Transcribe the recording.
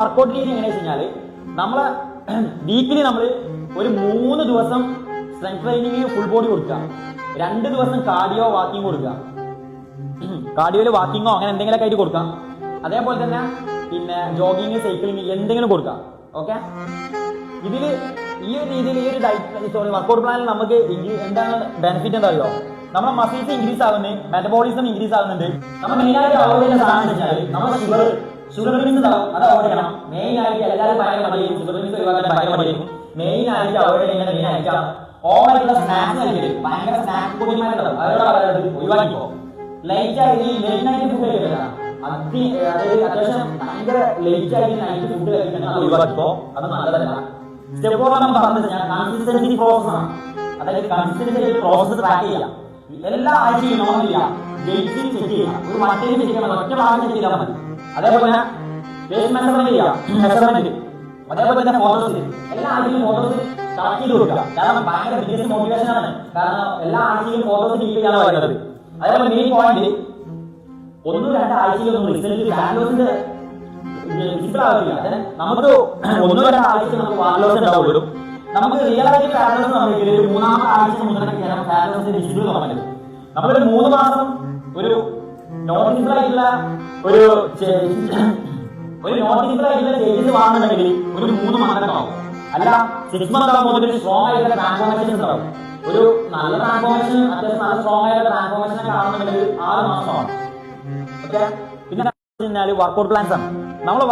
Workout രീതി എങ്ങനെയാ വെച്ച് കഴിഞ്ഞാല് നമ്മളെ വീക്കിലി നമ്മൾ ഒരു 3 ദിവസം സ്ട്രെങ്ത് ട്രെയിനിങ് ഫുൾ ബോഡി കൊടുക്കുക, 2 ദിവസം കാർഡിയോ വാക്കിംഗ് കൊടുക്കുക. കാർഡിയോയില് വാക്കിങ്ങോ അങ്ങനെ എന്തെങ്കിലുമൊക്കെ ആയിട്ട് കൊടുക്കാം. അതേപോലെ തന്നെ പിന്നെ ജോഗിങ്, സൈക്ലിങ് എന്തെങ്കിലും കൊടുക്കാം. ഓക്കെ, ഇതില് ഈ ഒരു രീതിയിൽ ഈ ഒരു ഡയറ്റ് വർക്കൗട്ട് പ്ലാനിൽ നമുക്ക് എന്താണ് ബെനിഫിറ്റ് എന്താ അറിയോ? നമ്മുടെ മസിൽസ് ഇൻക്രീസ് ആവുന്നത്, മെറ്റബോളിസം ഇൻക്രീസ് ആവുന്നുണ്ട്. നമ്മൾ മെയിനായിട്ട് അവോയ്ഡ് ചെയ്യുന്ന സാധനം വെച്ചാൽ നമ്മുടെ ഷുഗർ ഡ്രിങ്ക്സ് ഉണ്ടാവും, അത് അവോയ്ഡ് ചെയ്യണം. മെയിൻ ആയിട്ട് എല്ലാവരും ഭയങ്കര മടിയും ഷുഗർ ഡ്രിങ്ക്സ് ഒഴിവാക്കാൻ ഭയങ്കര മടിയും. മെയിൻ ആയിട്ട് അവോയ്ഡ് ചെയ്യുന്ന മെയിൻ ഐറ്റം ഓവറായിട്ടുള്ള സ്നാക്സ് കഴിക്കരുത്. ഭയങ്കര സ്നാക്സ് പൊടിമാരുണ്ടാവും, അവരോട് ഒഴിവാക്കിപ്പോ. ലൈറ്റ് ആയിട്ട് ഈ ലേറ്റ് നൈറ്റ് ഫുഡ് കഴിക്കില്ല, അതായത് അത്യാവശ്യം ഭയങ്കര ലേറ്റ് ആയിട്ട് നൈറ്റ് ഫുഡ് കഴിക്കുന്നത് ഒഴിവാക്കിപ്പോ. അത് നല്ലതല്ല. സ്റ്റെപ്പ് നമ്മൾ പറഞ്ഞത് ഞാൻ കൺസിസ്റ്റൻസി പ്രോസസ് ആണ്, അതായത് കൺസിസ്റ്റൻസി പ്രോസസ് ട്രാക്ക് ചെയ്യാം. എല്ലാ ആഴ്ചയും നോർമൽ ചെയ്യാം, വെയിറ്റ് ചെക്ക് ചെയ്യാം, ഒരു മട്ടേജ് ചെക്ക് ചെയ്യാൻ ഒറ്റ ഭാഗം ചെക്ക് ചെയ്താൽ മതി. അതേപോലെ തന്നെ വെയിറ്റ് മെഷർമെന്റ് ചെയ്യാം, മെഷർമെന്റ്. അതേപോലെ തന്നെ ഫോട്ടോസ് എല്ലാ ആഴ്ചയും ഫോട്ടോസ് കളക്ട് ചെയ്ത് കൊടുക്കുക. കാരണം ഭയങ്കര ബിസിനസ് മോട്ടിവേഷൻ ആണ്, കാരണം എല്ലാ ആഴ്ചയും ഫോട്ടോസ് കീപ്പ് ചെയ്യാനാണ് പറയുന്നത്. അതേപോലെ മെയിൻ പോയിന്റ് 1-2 ആഴ്ചയിലൊന്നും റിസൾട്ട് ഫാറ്റ് വിസിബിൾ ആവില്ല. നമുക്ക് 1-2 ആഴ്ച നമുക്ക് ഫാറ്റ് ലോസ് ഉണ്ടാവുള്ളൂ. നമുക്ക് റിയൽ ആയിട്ട് ഫാറ്റ് ലോസ് നമുക്ക് 3-ാമത്തെ ആഴ്ച മുതലൊക്കെ ഫാറ്റ് ലോസിന്റെ വിസിബിൾ തുടങ്ങുന്നത്. നമ്മളൊരു 3 മാസം ഒരു നോട്ടീസിബിൾ ആയിട്ടുള്ള ഒരു നോട്ടീസിബിൾ ആയിട്ടുള്ള ചേഞ്ചസ് വാങ്ങുന്നുണ്ടെങ്കിൽ ഒരു 3 മന്ത് ആവും. അല്ല 6 മന്ത് ആകുമ്പോൾ ഒരു സ്ട്രോങ് ആയിട്ടുള്ള ട്രാൻസ്ഫോർമേഷൻ ഉണ്ടാവും. ഒരു നല്ല ട്രാൻസ്ഫോർമേഷൻ, അത്യാവശ്യം നല്ല സ്ട്രോങ് ആയിട്ടുള്ള ട്രാൻസ്ഫോർമേഷൻ കാണുന്നുണ്ടെങ്കിൽ 6 മാസമാണ്. ഓക്കെ, പിന്നെ വർക്കൗട്ട് പ്ലാൻസ് ആണ് നമ്മൾ